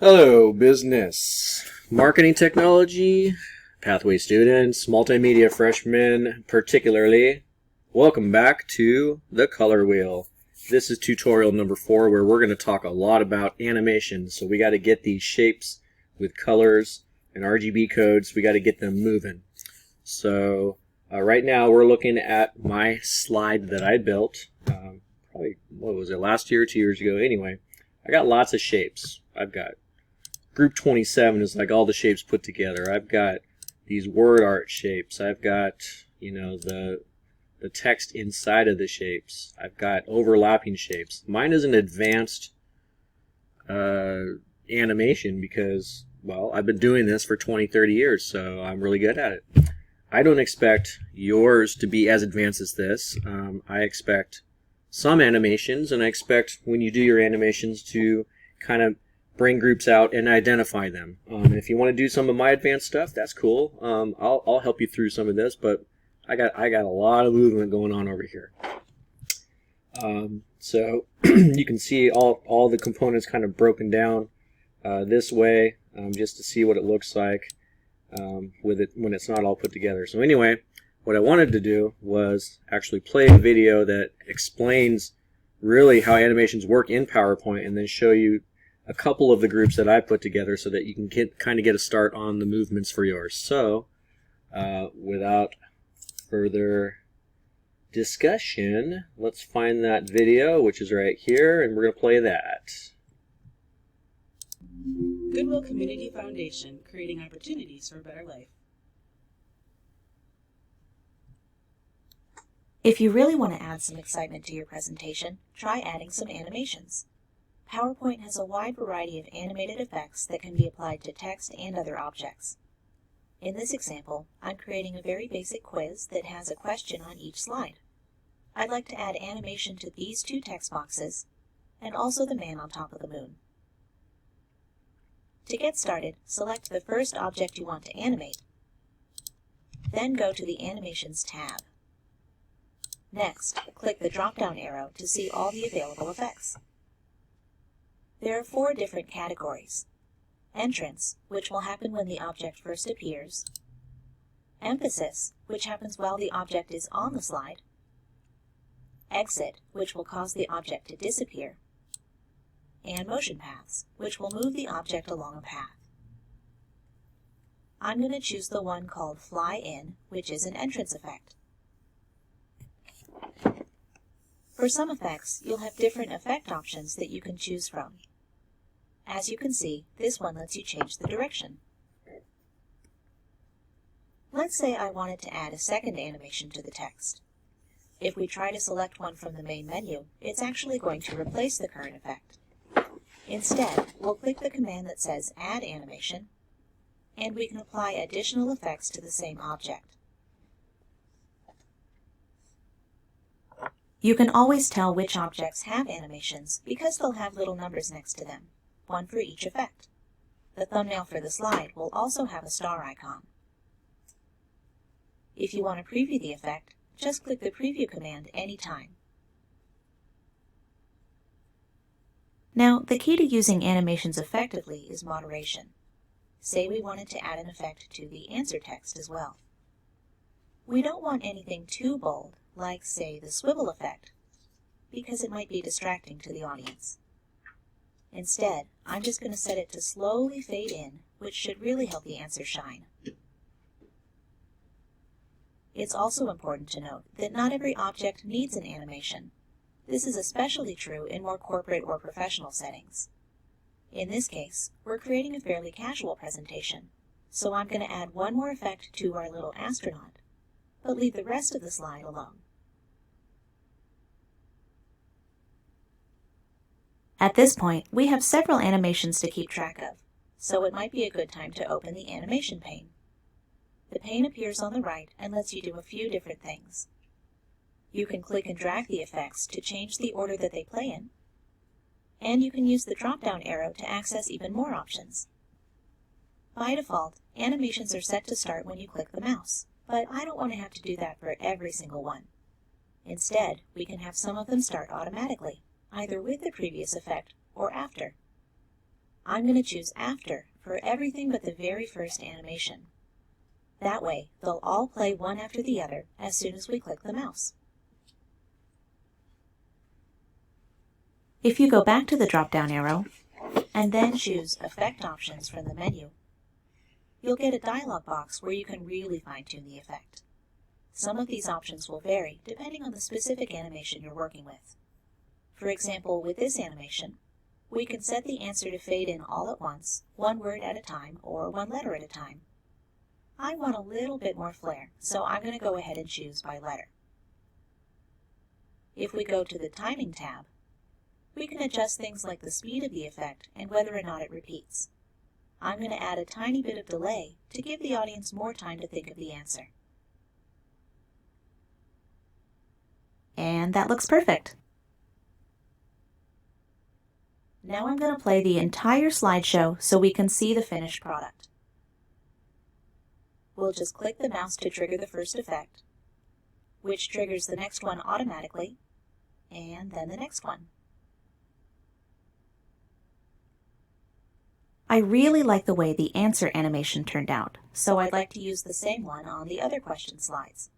Hello, business, marketing technology, pathway students, multimedia freshmen, particularly. Welcome back to the Color Wheel. This is tutorial number 4 where we're going to talk a lot about animation. So we got to get these shapes with colors and RGB codes. We got to get them moving. So right now we're looking at my slide that I built. Probably, what was it, last year, 2 years ago? Anyway, I got lots of shapes. I've got Group 27 is like all the shapes put together. I've got these word art shapes. I've got, the text inside of the shapes. I've got overlapping shapes. Mine is an advanced animation because, well, I've been doing this for 20, 30 years, so I'm really good at it. I don't expect yours to be as advanced as this. I expect some animations, and I expect when you do your animations to kind of bring groups out and identify them. And if you want to do some of my advanced stuff, that's cool. I'll help you through some of this, but I got a lot of movement going on over here. So you can see all the components kind of broken down this way, just to see what it looks like with it when it's not all put together. So anyway, what I wanted to do was actually play a video that explains really how animations work in PowerPoint, and then show you a couple of the groups that I put together so that you can kind of get a start on the movements for yours. So without further discussion, let's find that video, which is right here, and we're going to play that. Goodwill Community Foundation, creating opportunities for a better life. If you really want to add some excitement to your presentation, try adding some animations. PowerPoint has a wide variety of animated effects that can be applied to text and other objects. In this example, I'm creating a very basic quiz that has a question on each slide. I'd like to add animation to these two text boxes, and also the man on top of the moon. To get started, select the first object you want to animate. Then go to the Animations tab. Next, click the drop-down arrow to see all the available effects. There are 4 different categories: entrance, which will happen when the object first appears; emphasis, which happens while the object is on the slide; exit, which will cause the object to disappear; and motion paths, which will move the object along a path. I'm going to choose the one called Fly In, which is an entrance effect. For some effects, you'll have different effect options that you can choose from. As you can see, this one lets you change the direction. Let's say I wanted to add a second animation to the text. If we try to select one from the main menu, it's actually going to replace the current effect. Instead, we'll click the command that says Add Animation, and we can apply additional effects to the same object. You can always tell which objects have animations because they'll have little numbers next to them, one for each effect. The thumbnail for the slide will also have a star icon. If you want to preview the effect, just click the Preview command anytime. Now, the key to using animations effectively is moderation. Say we wanted to add an effect to the answer text as well. We don't want anything too bold, like, say, the swivel effect, because it might be distracting to the audience. Instead, I'm just going to set it to slowly fade in, which should really help the answer shine. It's also important to note that not every object needs an animation. This is especially true in more corporate or professional settings. In this case, we're creating a fairly casual presentation, so I'm going to add one more effect to our little astronaut, but leave the rest of the slide alone. At this point, we have several animations to keep track of, so it might be a good time to open the animation pane. The pane appears on the right and lets you do a few different things. You can click and drag the effects to change the order that they play in, and you can use the drop-down arrow to access even more options. By default, animations are set to start when you click the mouse, but I don't want to have to do that for every single one. Instead, we can have some of them start automatically, either with the previous effect or after. I'm going to choose After for everything but the very first animation. That way, they'll all play one after the other as soon as we click the mouse. If you go back to the drop-down arrow and then choose Effect Options from the menu, you'll get a dialog box where you can really fine-tune the effect. Some of these options will vary depending on the specific animation you're working with. For example, with this animation, we can set the answer to fade in all at once, one word at a time, or one letter at a time. I want a little bit more flair, so I'm going to go ahead and choose by letter. If we go to the Timing tab, we can adjust things like the speed of the effect and whether or not it repeats. I'm going to add a tiny bit of delay to give the audience more time to think of the answer. And that looks perfect. Now I'm going to play the entire slideshow so we can see the finished product. We'll just click the mouse to trigger the first effect, which triggers the next one automatically, and then the next one. I really like the way the answer animation turned out, so I'd like to use the same one on the other question slides.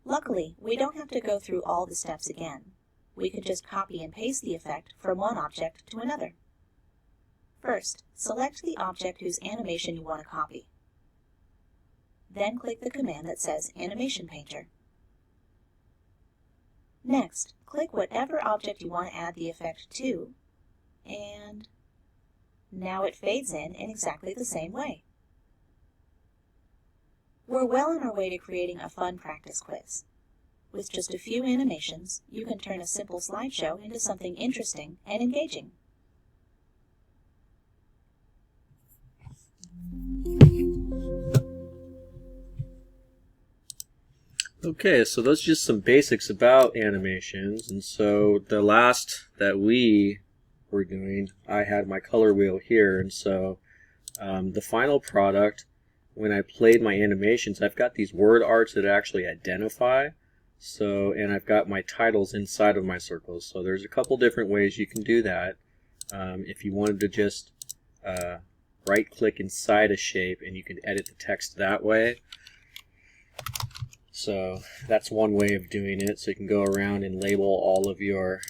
Luckily, we don't have to go through all the steps again. We can just copy and paste the effect from one object to another. First, select the object whose animation you want to copy. Then click the command that says Animation Painter. Next, click whatever object you want to add the effect to, and now it fades in exactly the same way. We're well on our way to creating a fun practice quiz. With just a few animations, you can turn a simple slideshow into something interesting and engaging. Okay, so those are just some basics about animations. And so the last that we were doing, I had my color wheel here. And so the final product, when I played my animations, I've got these word arts that actually identify. So, and I've got my titles inside of my circles. So there's a couple different ways you can do that. If you wanted to just right click inside a shape and you can edit the text that way. So that's one way of doing it. So you can go around and label all of your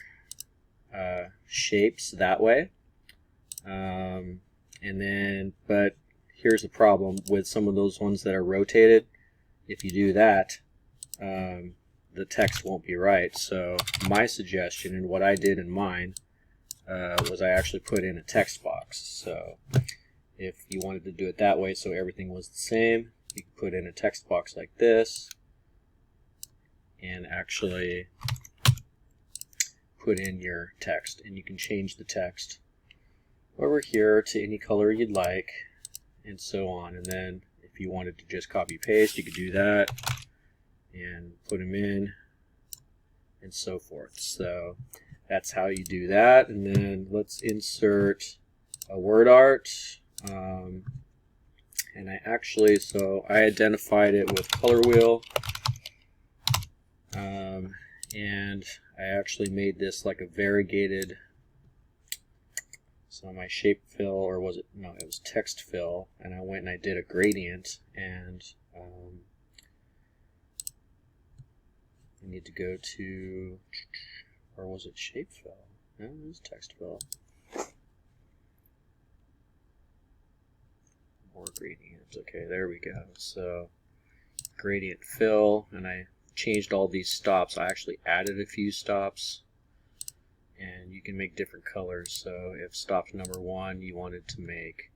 shapes that way. And then, but here's the problem with some of those ones that are rotated. If you do that, the text won't be right. So my suggestion and what I did in mine was I actually put in a text box. So if you wanted to do it that way so everything was the same, you could put in a text box like this and actually put in your text, and you can change the text over here to any color you'd like and so on. And then if you wanted to just copy paste, you could do that and put them in and so forth. So that's how you do that. And then let's insert a word art. And I actually, so I identified it with color wheel. And I actually made this like a variegated, so my shape fill, or was it, no, it was text fill, and I went and I did a gradient, and I need to go to, or was it shape fill? No, it was text fill. More gradient. Okay, there we go. So gradient fill, and I changed all these stops. I actually added a few stops, and you can make different colors. So if stop number 1 you wanted to make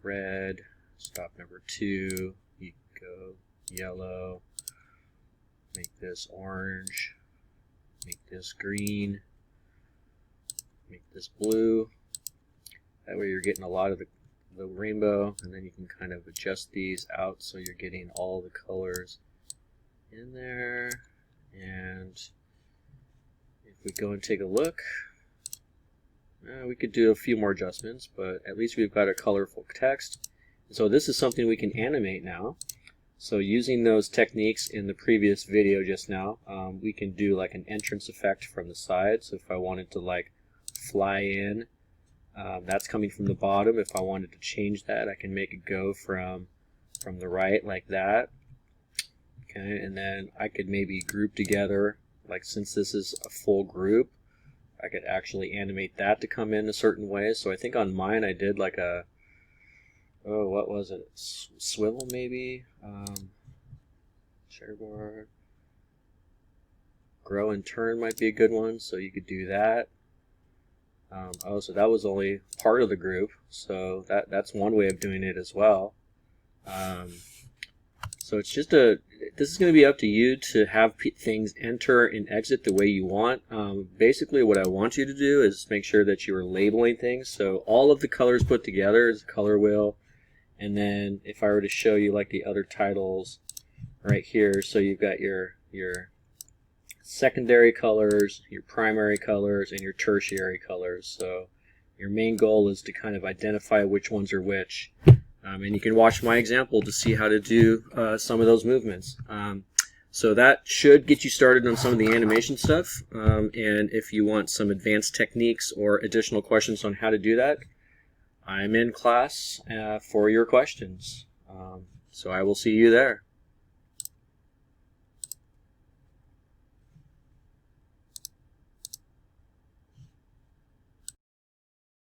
red, stop number 2 you can go yellow, make this orange, make this green, make this blue. That way you're getting a lot of the rainbow, and then you can kind of adjust these out so you're getting all the colors in there. And if we go and take a look, we could do a few more adjustments, but at least we've got a colorful text. So this is something we can animate now. So using those techniques in the previous video just now, we can do like an entrance effect from the side. So if I wanted to like fly in That's coming from the bottom. If I wanted to change that, I can make it go from the right like that. Okay, and then I could maybe group together, like since this is a full group, I could actually animate that to come in a certain way. So I think on mine I did like a, oh, what was it? Swivel maybe? Checkerboard. Grow and turn might be a good one, so you could do that. Oh, so that was only part of the group, so that's one way of doing it as well. So it's just this is going to be up to you to have things enter and exit the way you want. Basically what I want you to do is make sure that you are labeling things. So all of the colors put together is a color wheel. And then if I were to show you like the other titles right here, so you've got your secondary colors, your primary colors, and your tertiary colors. So your main goal is to kind of identify which ones are which. And you can watch my example to see how to do some of those movements. So that should get you started on some of the animation stuff. And if you want some advanced techniques or additional questions on how to do that, I'm in class for your questions. So I will see you there.